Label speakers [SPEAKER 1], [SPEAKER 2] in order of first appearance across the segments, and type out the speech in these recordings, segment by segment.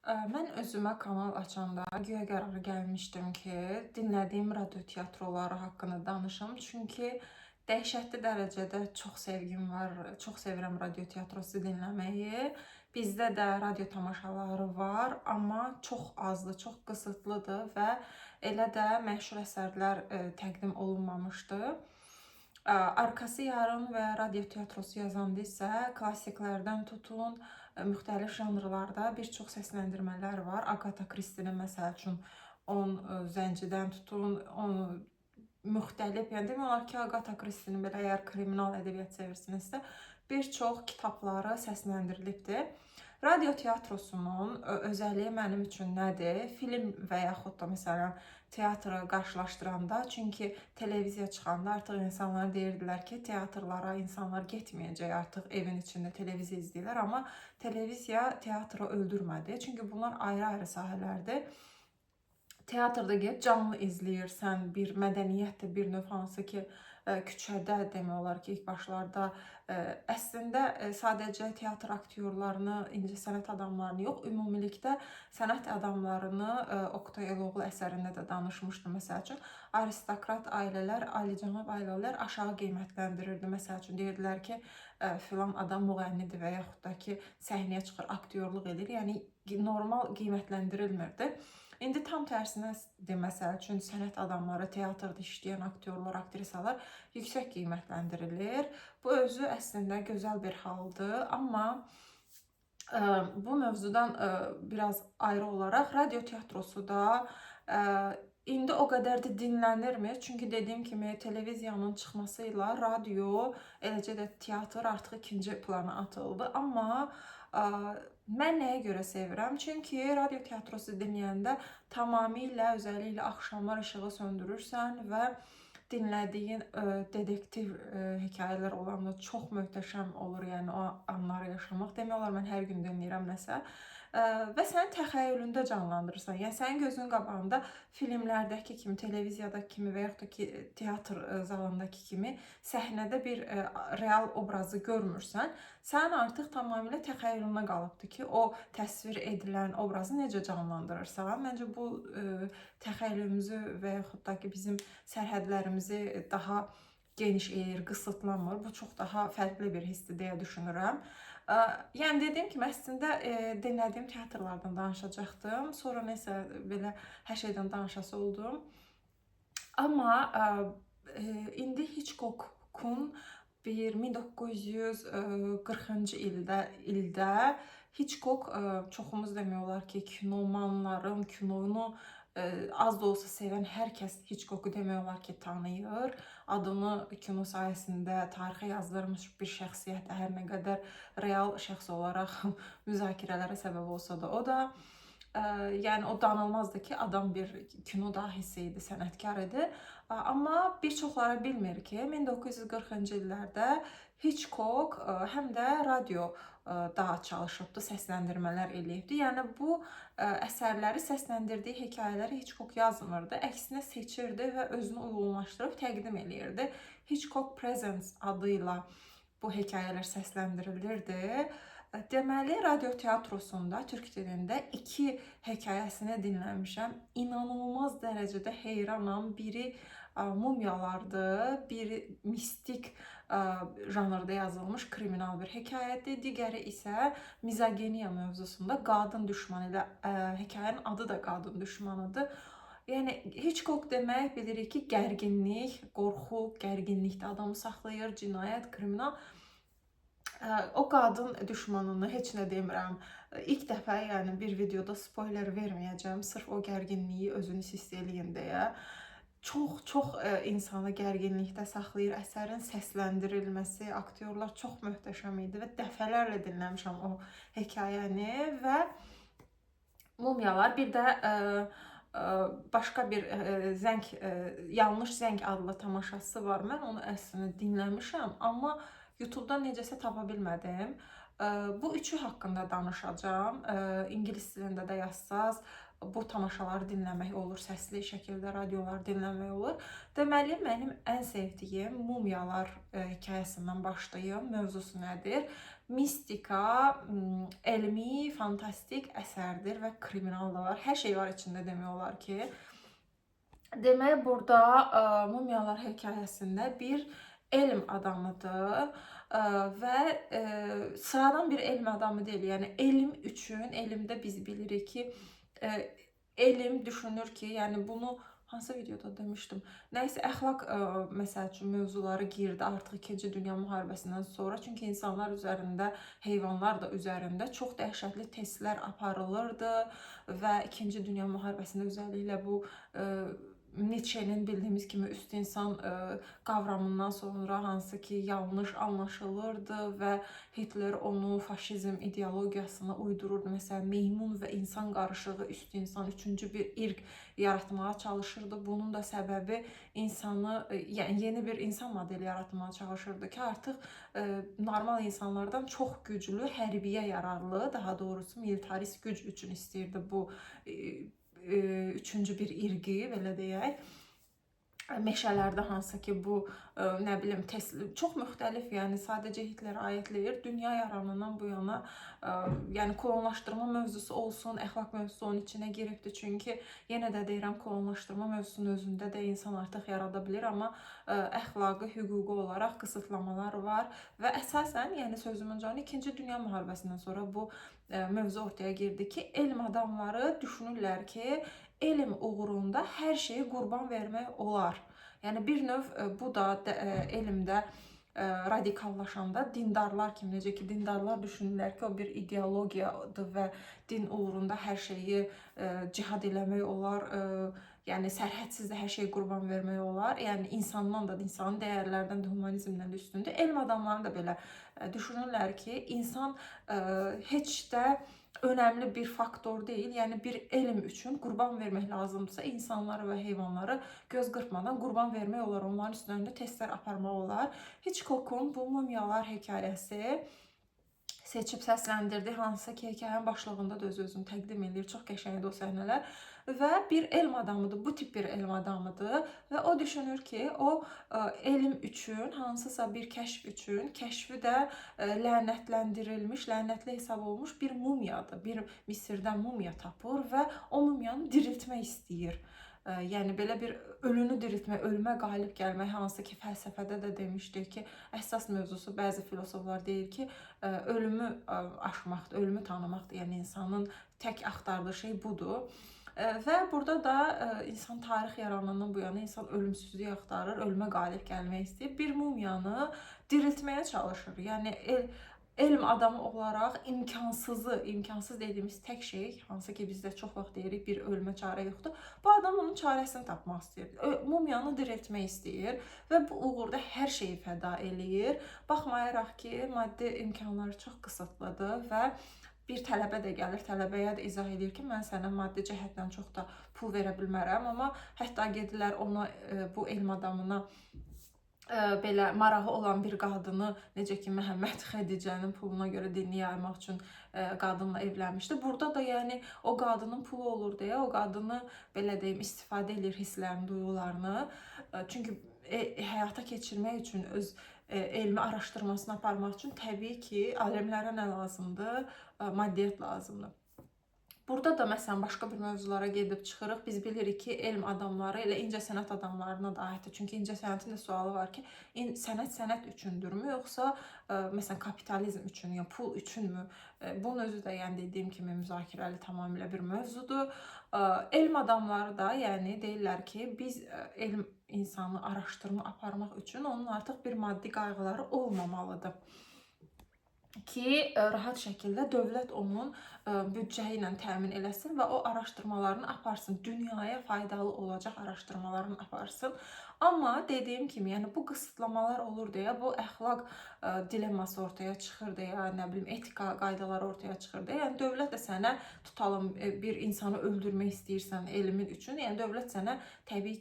[SPEAKER 1] Mən özümə kanal açanda güya qərara gəlmişdim ki, dinlədiyim radio tiyatroları haqqında danışım. Çünki dəhşətli dərəcədə çox sevgim var, çox sevirəm radio tiyatrosu dinləməyi. Bizdə də radio tamaşaları var, amma çox azdır, çox qısıtlıdır və elə də məşhur əsərlər təqdim olunmamışdı. Arkası yarın və radio tiyatrosu yazanda isə klassiklərdən tutun, müxtəlif janrlarda bir çox səsləndirmələr var. Agatha Christie'nin məsəl üçün 10 zəncidən tutun, müxtəlif, yəni demək olar ki, Agatha Christie'nin belə əgər kriminal ədəbiyyat sevirsinizsə, bir çox kitabları səsləndirilibdir. Radio tiyatrosunun özəlliyi mənim üçün nədir? Film və yaxud da məsələn teatrı qarşılaşdıranda, çünki televiziya çıxanda artıq insanlar deyirdilər ki, teatrlara insanlar getməyəcək, artıq evin içində televiziya izləyirlər, amma televiziya teatrı öldürmədi. Çünki bunlar ayrı-ayrı sahələrdir. Teatrda get, canlı izləyirsən, bir mədəniyyətdir, bir növ hansı ki, küçədə demək olar ki, ilk başlarda əslində sadəcə teatr aktyorlarını, incəsənət adamlarını yox, ümumilikdə sənət adamlarını Oqtay Eloğlu əsərində də danışmışdı. Məsəl üçün, aristokrat ailələr, alicənab ailələr aşağı qiymətləndirirdi. Məsəl üçün, deyirdilər ki, filan adam müğənnidir və yaxud da ki, səhnəyə çıxır, aktyorluq edir. Yəni, normal qiymətləndirilmirdi. İndi tam tərsinədir, məsəl üçün, sənət adamları, teatrda işləyən aktyorlar, aktrisalar yüksək qiymətləndirilir. Bu özü əslində gözəl bir haldır, amma bu mövzudan biraz ayrı olaraq radio tiyatrosu da indi o qədər də dinlənirmi? Çünki dediyim kimi televiziyanın çıxması ilə radio, eləcə də teatr artıq ikinci plana atıldı. Amma mən nəyə görə sevirəm? Çünki radio tiyatrosu dinləyəndə tamamilə, özəlliklə axşamlar işığı söndürürsən və dinlədiyin dedektiv hekayələr olanda çox möhtəşəm olur, yəni o anları yaşamaq. Demək olar, mən hər gün dinləyirəm nəsə və sənin təxəyyülündə canlandırırsan. Yəni, sənin gözün qabağında filmlərdəki kimi, televiziyadakı kimi və yaxud da ki, teatr zalındakı kimi səhnədə bir real obrazı görmürsən. Sən artıq tamamilə təxəyyülünə qalıbdır ki, o təsvir edilən obrazı necə canlandırırsan. Məncə bu təxəyyülümüzü və yaxud da ki, bizim sərhədlərimizi daha geniş eləyir, qısıtlamır. Bu çox daha fərqli bir hissdir deyə düşünürəm. Yəni, dediyim kimi, əslində dinlədiyim teatrlardan danışacaqdım. Sonra nəsə belə hər şeydən danışası oldum. Amma indi Hitchcock'un bir 1940-cı ildə Hitchcock çoxumuz demək olar ki, kinomanların, kinonu az da olsa sevən hər kəs Hitchcock'u demək olar ki, tanıyır. Adını kino sayəsində tarixə yazdırmış bir şəxsiyyət, hər nə qədər real şəxs olaraq müzakirələrə səbəb olsa da, o da yəni o danılmazdı ki, adam bir kino dahisi idi, sənətkar idi. Amma bir çoxları bilmir ki, 1940-cı illərdə Hitchcock həm də radio daha çalışıbdı, səsləndirmələr eləyibdi. Yəni, bu əsərləri, səsləndirdiyi hekayələri Hitchcock yazmırdı, əksinə seçirdi və özünü uyğunlaşdırıb təqdim eləyirdi. Hitchcock Presents adıyla bu hekayələr səsləndirilirdi. Deməli, radio tiyatrosunda, türk dilində 2 hekayəsini dinləmişəm. İnanılmaz dərəcədə heyranam. Biri mumyalardır, biri mistik janrda yazılmış kriminal bir hekayədir. Digəri isə mizogeniya mövzusunda qadın düşmanı ilə, hekayənin adı da qadın düşmanıdır. Yəni, Hitchcock demək bilirik ki, gərginlik, qorxu, gərginlikdə adamı saxlayır, cinayət, kriminal. O qadın düşmanını heç nə demirəm. İlk dəfə, yəni bir videoda spoiler verməyəcəm, sırf o gərginliyi özünüz hiss eləyin deyə. Çox insanı gərginlikdə saxlayır. Əsərin səsləndirilməsi, aktyorlar çox möhtəşəm idi və dəfələrlə dinləmişəm o hekayəni və mumyalar. Bir də başqa bir Yanlış Zəng adlı tamaşası var. Mən onu əslində dinləmişəm, amma YouTube-dan necəsə tapa bilmədim. Bu üçü haqqında danışacağam. İngilis dilində də yazsaz, bu tamaşaları dinləmək olur, səsli şəkildə radiolar dinləmək olur. Deməli, mənim ən sevdiyim mumyalar hekayəsindən başlayım. Mövzusu nədir? mistika, elmi, fantastik əsərdir və kriminal da var. Hər şey var içində demək olar ki. Demək, burada Mumiyalar hekayəsində bir elm adamıdır və sıradan bir elm adamı deyil. Yəni elm üçün, elmdə biz bilirik ki, elm düşünür ki, yəni bunu hansı videoda demişdim. Nəysə, əxlaq məsəl üçün mövzuları girdi artıq 2-ci Dünya müharibəsindən sonra. Çünki insanlar üzərində, heyvanlar da üzərində çox dəhşətli testlər aparılırdı və 2-ci Dünya müharibəsində özəlliklə bu Nietzsche'nin bildiyimiz kimi üst insan qavramından sonra hansı ki yanlış anlaşılırdı və Hitler onu faşizm ideologiyasına uydururdu. Məsələn, meymun və insan qarışığı üst insan, üçüncü bir irq yaratmağa çalışırdı. Bunun da səbəbi insanı, yəni yeni bir insan modeli yaratmağa çalışırdı ki, artıq normal insanlardan çox güclü, hərbiyə yararlı, daha doğrusu militarist güc üçün istəyirdi bu üçüncü bir irqi, belə deyək. Meşələrdə hansı ki bu nə bilim çox müxtəlif, yəni sadəcə Hitlerə aidləyir. Dünya yaranandan bu yana yəni kolonlaşdırma mövzusu olsun, əxlaq mövzusu onun içinə giribdi. Çünki yenə də deyirəm, kolonlaşdırma mövzusunun özündə də insan artıq yarada bilir, amma əxlaqi, hüquqi olaraq qısıtlamalar var və əsasən, yəni sözümün canı 2-ci Dünya müharibəsindən sonra bu mövzu ortaya girdi ki, elm adamları düşünürlər ki, elm uğrunda hər şeyi qurban vermək olar. Yəni bir növ bu da elmdə radikallaşanda dindarlar kimi, necə ki dindarlar düşünürlər ki, o bir ideologiyadır və din uğrunda hər şeyi cihad eləmək olar, yəni sərhədsiz də hər şeyi qurban vermək olar. Yəni insandan da, insanın dəyərlərdən də, humanizmdən də üstündür. Elm adamları da belə düşünürlər ki, insan heç də önəmli bir faktor deyil. Yəni bir elm üçün qurban vermək lazımdırsa, insanları və heyvanları göz qırpmadan qurban vermək olar. Onların üstlərində testlər aparmaq olar. Hitchcock'un bu Mumiyalar hekayəsi seçib səsləndirdi, hansı ki hekayənin başlığında da öz-özünü təqdim edir. Çox qəşəngdir o səhnələr. Və bir elm adamıdır, bu tip bir elm adamıdır və o düşünür ki, o elm üçün, hansısa bir kəşf üçün, kəşfi də lənətləndirilmiş, lənətli hesab olmuş bir mumiyadır. Bir Misirdən mumiya tapır və o mumiyanı diriltmək istəyir. Yəni belə bir ölünü diriltmək, ölümə qalib gəlmək, hansı ki fəlsəfədə də demişdik ki, əsas mövzusu bəzi filosoflar deyir ki, ölümü aşmaqdır, ölümü tanımaqdır. Yəni insanın tək axtardığı şey budur. Və burada da insan tarix yaranandan bu yana insan ölümsüzlüyü axtarır, ölümə qalib gəlmək istəyir. Bir mumiyanı diriltməyə çalışır. Yəni elm adamı olaraq imkansız dediyimiz tək şey, hansı ki bizdə çox vaxt deyirik, bir ölümə çarə yoxdur. Bu adam onun çarəsini tapmaq istəyir. Mumiyanı diriltmək istəyir və bu uğurda hər şeyi fəda eləyir. Baxmayaraq ki, maddi imkanları çox qısıtlıdır və bir tələbə də gəlir, tələbəyə də izah edir ki, mən sənə maddi cəhətdən çox da pul verə bilmərəm, amma hətta gedirlər ona, bu elm adamına belə marağı olan bir qadını, necə ki Məhəmməd Xədicənin puluna görə dini yaymaq üçün qadınla evlənmişdi. Burada da yəni o qadının pulu olur deyə o qadını belə deyim istifadə edir hisslərini, duyğularını. Çünki həyata keçirmək üçün öz elmi araşdırmasını aparmaq üçün təbii ki, alimlərə nə lazımdır? Maddiyyat lazımdır. Burada da məsələn başqa bir mövzulara gedib çıxırıq. Biz bilirik ki, elm adamları elə incəsənət adamlarına da aiddir. Çünki incəsənətin də sualı var ki, sənət üçündürmü, yoxsa məsələn kapitalizm üçün, ya pul üçünmü? Bunun özü də yəni dediyim kimi müzakirəli tamamilə bir mövzudur. Elm adamları da yəni deyirlər ki, biz elm insanı araşdırma aparmaq üçün onun artıq bir maddi qayğıları olmamalıdır ki, rahat şəkildə dövlət onun büdcəyi ilə təmin eləsin və o araşdırmalarını aparsın, dünyaya faydalı olacaq araşdırmalarını aparsın. Amma dediyim kimi, yəni bu qısıtlamalar olur deyə, bu əxlaq dilemması ortaya çıxır deyə, nə bilim etika qaydaları ortaya çıxır deyə. Yəni dövlət də sənə tutalım bir insanı öldürmək istəyirsən elmin üçün, yəni dövlət sənə təbii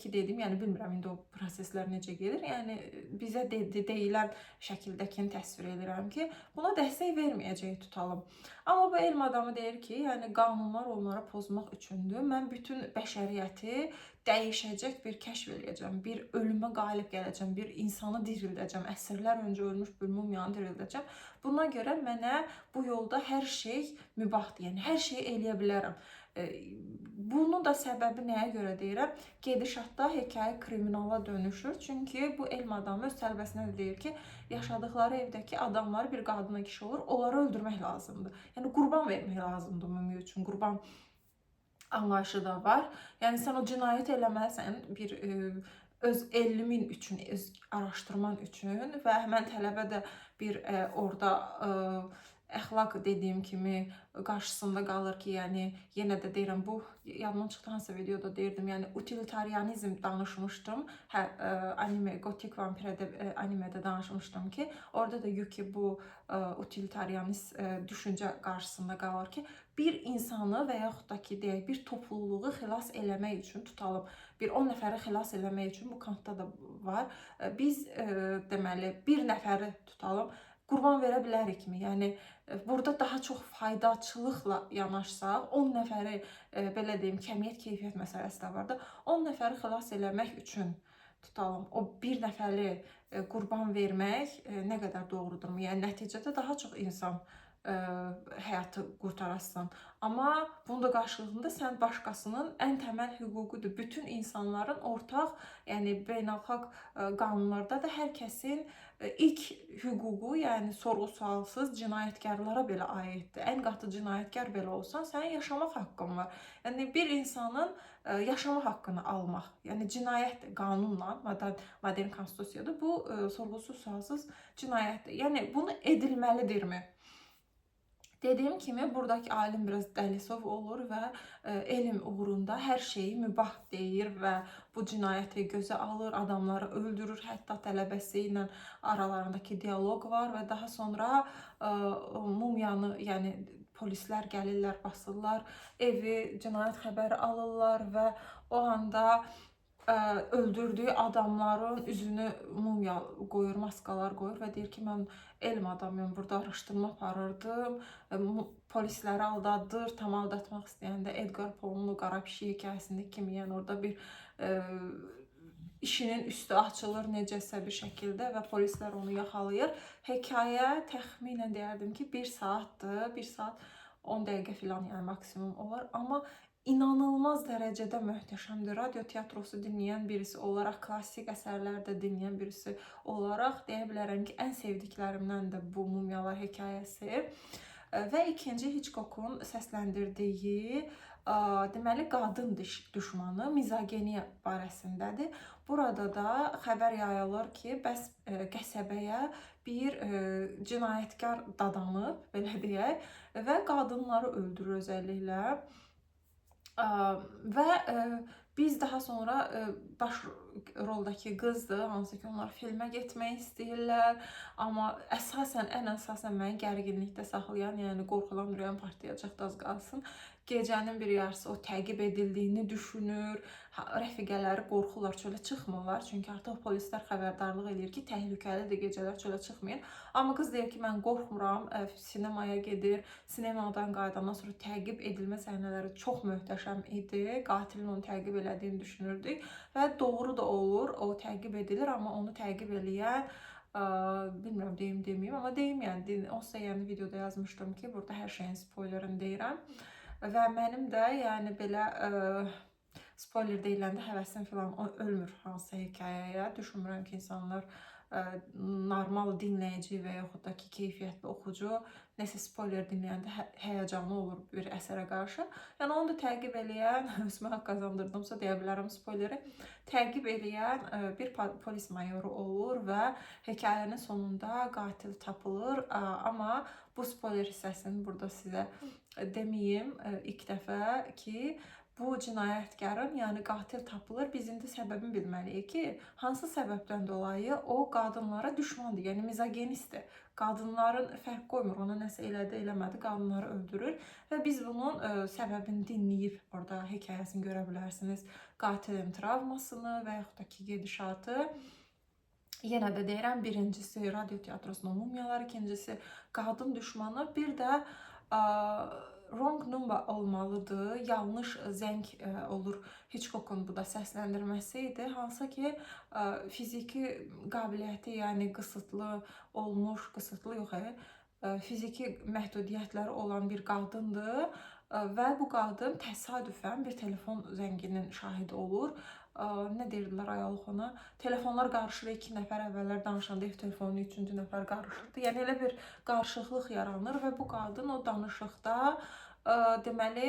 [SPEAKER 1] ki dedim, yəni bilmirəm indi o proseslər necə gedir. Yəni bizə deyilən şəkildəkini təsvir edirəm ki, buna dəstək verməyəcək tutalım. tutalım. Amma bu elm adamı deyir ki, yəni qanunlar onları pozmaq üçündür. Mən bütün bəşəriyyəti dəyişəcək bir kəşf eləyəcəm, bir ölümə qalib gələcəm, bir insanı dirildəcəm, əsrlər öncə ölmüş bir mumyanı dirildəcəm. Buna görə mənə bu yolda hər şey mübahdır, yəni hər şeyi eləyə bilərəm. Bunun da səbəbi nəyə görə deyirəm? Gedişatda hekayə kriminala dönüşür. Çünki bu elm adamı öz tələbəsinə də deyir ki, yaşadıkları evdəki adamlar bir qadına kişi olur, onları öldürmək lazımdır. Yəni qurban vermək lazımdır mumya üçün. Qurban anlayışı da var. Yəni sən o cinayət eləməlisən bir öz elmin üçün, öz araşdırman üçün və həmən tələbə də bir orada əxlaq dediyim kimi qarşısında qalır ki, yəni yenə də deyirəm, bu yadımdan çıxdı hansısa videoda deyirdim, yəni utilitarianizm danışmışdım. Hə, anime Gotik Vampirədə animedə danışmışdım ki, orada da Yuki bu utilitarianist düşüncə qarşısında qalır ki, bir insanı və yaxud da ki, deyək, bir topluluğu xilas eləmək üçün tutalım, bir 10 nəfəri xilas eləmək üçün bu Kantda da var. Biz deməli bir nəfəri tutalım, qurban verə bilərikmi? Yəni burada daha çox faydaçılıqla yanaşsaq, 10 nəfəri belə deyim, kəmiyyət keyfiyyət məsələsi də var da, 10 nəfəri xilas eləmək üçün tutalım, o bir nəfəri qurban vermək nə qədər doğrudurmu? Yəni nəticədə daha çox insan həyatı qurtarasan. Amma bunun da qarşılığında sən başqasının ən təməl hüququdur. Bütün insanların ortaq, yəni beynəlxalq qanunlarda da hər kəsin ilk hüququ, yəni sorğu-sualsız cinayətkarlara belə aiddir. Ən qatı cinayətkar belə olsan, sənin yaşamaq haqqın var. Yəni bir insanın yaşama haqqını almaq, yəni cinayət qanunla, modern konstitusiyada bu sorğusuz-sualsız cinayətdir. Yəni bunu edilməlidirmi? Dediyim kimi, buradakı alim biraz dəlisov olur və elm uğrunda hər şeyi mübah deyir və bu cinayəti gözə alır, adamları öldürür, hətta tələbəsi ilə aralarındakı dialoq var və daha sonra mumyanı, yəni polislər gəlirlər, basırlar, evi, cinayət xəbəri alırlar və o anda öldürdüyü adamların üzünü mumya qoyur, maskalar qoyur və deyir ki, mən elm adamıyım, burada araşdırma aparırdım, polisləri aldadır, tam aldatmaq istəyəndə Edgar Poe'nun Qara Pişik hekayəsində kimi, yəni orada bir işinin üstü açılır necəsə bir şəkildə və polislər onu yaxalayır. Hekayə təxminən deyərdim ki, 1 saatdır, 1 saat 10 dəqiqə filan, yəni maksimum olar, amma inanılmaz dərəcədə möhtəşəmdir. Radio tiyatrosu dinləyən birisi olaraq, klassik əsərlərdə dinləyən birisi olaraq deyə bilərəm ki, ən sevdiklərimdən də bu mumyalar hekayəsi. Və ikinci Hitchcock'un səsləndirdiyi deməli qadın düşmanı mizogeniya barəsindədir. Burada da xəbər yayılır ki, bəs qəsəbəyə bir cinayətkar dadanıb, belə deyək, və qadınları öldürür özəlliklə. Və biz daha sonra baş roldakı qızdır, hansı ki onlar filmə getmək istəyirlər, amma ən əsasən məni gərginlikdə saxlayan, yəni qorxudan ürəyim partlayacaq da az qalsın. Gecənin bir yarısı o təqib edildiyini düşünür, rəfiqələri qorxurlar, çölə çıxmırlar, çünki artıq polislər xəbərdarlıq edir ki, təhlükəlidir, gecələr çölə çıxmayın. Amma qız deyir ki, mən qorxmuram, sinemaya gedir, sinemadan qayıdandan sonra təqib edilmə səhnələri çox möhtəşəm idi, qatilin onu təqib elədiyini düşünürdük və doğru da olur, o təqib edilir, amma onu təqib eləyən, bilmirəm deyim, deməyim, amma deyim, yəni, onsuz da yəni videoda yazmışdım ki, burada hər şeyin spoilerini deyirəm. Və mənim də yəni belə spoiler deyiləndə həvəsim filan ölmür hansısa hekayəyə. Düşünmürəm ki, insanlar normal dinləyici və yaxud da ki, keyfiyyətli oxucu nəsə spoiler dinləyəndə həyəcanlı olur bir əsərə qarşı. Yəni onu da təqib eləyən, özümə haqq qazandırdımsa deyə bilərəm spoileri, təqib eləyən bir polis mayoru olur və hekayənin sonunda qatil tapılır. Amma bu spoiler hissəsini burada sizə deməyim ilk dəfə ki, bu cinayətkarın, yəni qatil tapılır. Biz indi səbəbini bilməliyik ki, hansı səbəbdən dolayı o qadınlara düşmandır, yəni mizogenistdir. Qadınların fərq qoymur, ona nəsə elədi, eləmədi, qadınları öldürür və biz bunun səbəbini dinləyib orada hekayəsini görə bilərsiniz. Qatilin travmasını və yaxud da ki, gedişatı. Yenə də deyirəm, birincisi radio teatrosunun Mumiyalar, ikincisi Qadın Düşmanı, bir də Wrong Number olmalıdır. Yanlış zəng olur. Hitchcock'un bu da səsləndirməsi idi. Hansı ki fiziki qabiliyyəti, yəni qısıtlı olmuş, qısıtlı yox, fiziki məhdudiyyətləri olan bir qadındır və bu qadın təsadüfən bir telefon zənginin şahidi olur. Nə deyirdilər ayalıq ona? Telefonlar qarışır, 2 nəfər əvvəllər danışanda ev telefonu 3-cü nəfər qarışırdı. Yəni elə bir qarışıqlıq yaranır və bu qadın o danışıqda deməli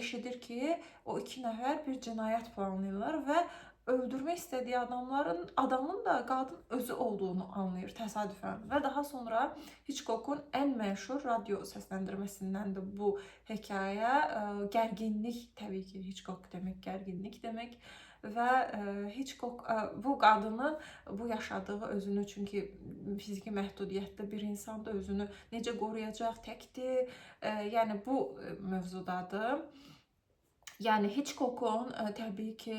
[SPEAKER 1] eşidir ki, o 2 nəfər bir cinayət planlayırlar və öldürmək istədiyi adamın da qadın özü olduğunu anlayır təsadüfən. Və daha sonra Hitchcock'un ən məşhur radio səsləndirməsindəndir bu hekayə. Gərginlik, təbii ki, Hitchcock demək gərginlik demək. Və Hitchcock bu qadının bu yaşadığı özünü, çünki fiziki məhdudiyyətli bir insandır, özünü necə qoruyacaq, təkdir, yəni bu mövzudadır. Yəni Hitchcock'un təbii ki,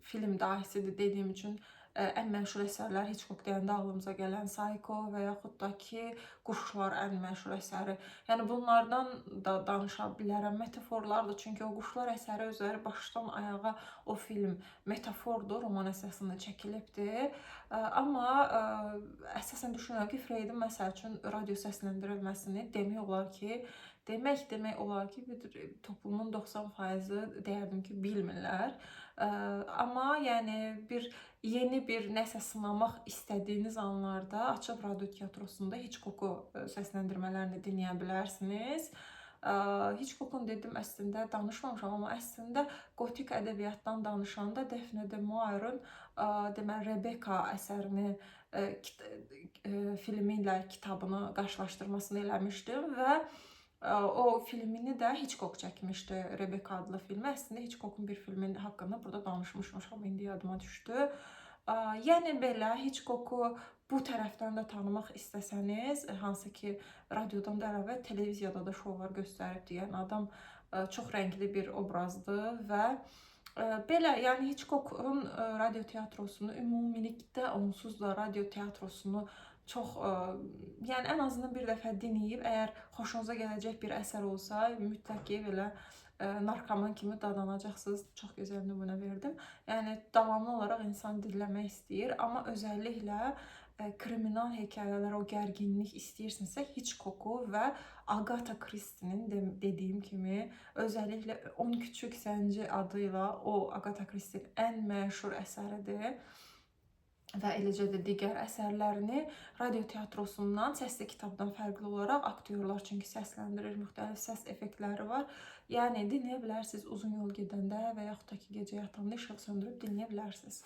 [SPEAKER 1] film dahisidir dediyim üçün ən məşhur əsərlər Hitchcock deyəndə ağlımıza gələn Psycho və yaxud da ki, Quşlar ən məşhur əsəri. Yəni bunlardan da danışa bilərəm. Metaforlardır, çünki o Quşlar əsəri özləri başdan ayağa o film metafordur, roman əsasında çəkilibdir. Amma əsasən düşünürəm ki, Freydin məsəl üçün radio səsləndirilməsini demək olar ki, toplumun 90% deyərdim ki, bilmirlər. Amma yəni yeni bir nəsə sınamaq istədiyiniz anlarda açıb radio teatrosunda Hitchcock'u səsləndirmələrini dinləyə bilərsiniz. Hitchcock'un dedim əslində danışmamışam, amma əslində gotik ədəbiyyatdan danışanda Daphne du Maurier'ın deməli Rebecca əsərini filmi ilə kitabını qarşılaşdırmasını eləmişdim və o filmini də Hitchcock çəkmişdi, Rebecca adlı filmi. Əslində Hitchcock'un bir filmin haqqında burada danışmışmış, amma indi yadıma düşdü. Yəni belə Hitchcock'u bu tərəfdən də tanımaq istəsəniz, hansı ki radiodan da əlavə televiziyada da şovlar göstərib deyən adam çox rəngli bir obrazdır və belə, yəni Hitchcock'un radio teatrosunu ümumilikdə onsuz da radio teatrosunu çox, yəni ən azından bir dəfə dinləyib, əgər xoşunuza gələcək bir əsər olsa, mütləq ki, belə narkoman kimi dadanacaqsınız. Çox gözəl nümunə verdim. Yəni davamlı olaraq insan dinləmək istəyir, amma özəlliklə kriminal hekayələr, o gərginlik istəyirsinizsə Hitchcock'u və Agatha Christie'nin dediyim kimi, özəlliklə 10 Küçük Zənci adıyla o Agatha Christie'nin ən məşhur əsəridir. Və eləcə də digər əsərlərini radio teatrosundan, səsli kitabdan fərqli olaraq aktyorlar çünki səsləndirir, müxtəlif səs effektləri var. Yəni dinləyə bilərsiniz uzun yol gedəndə və yaxud da ki, gecə yatanda işıq söndürüb dinləyə bilərsiniz.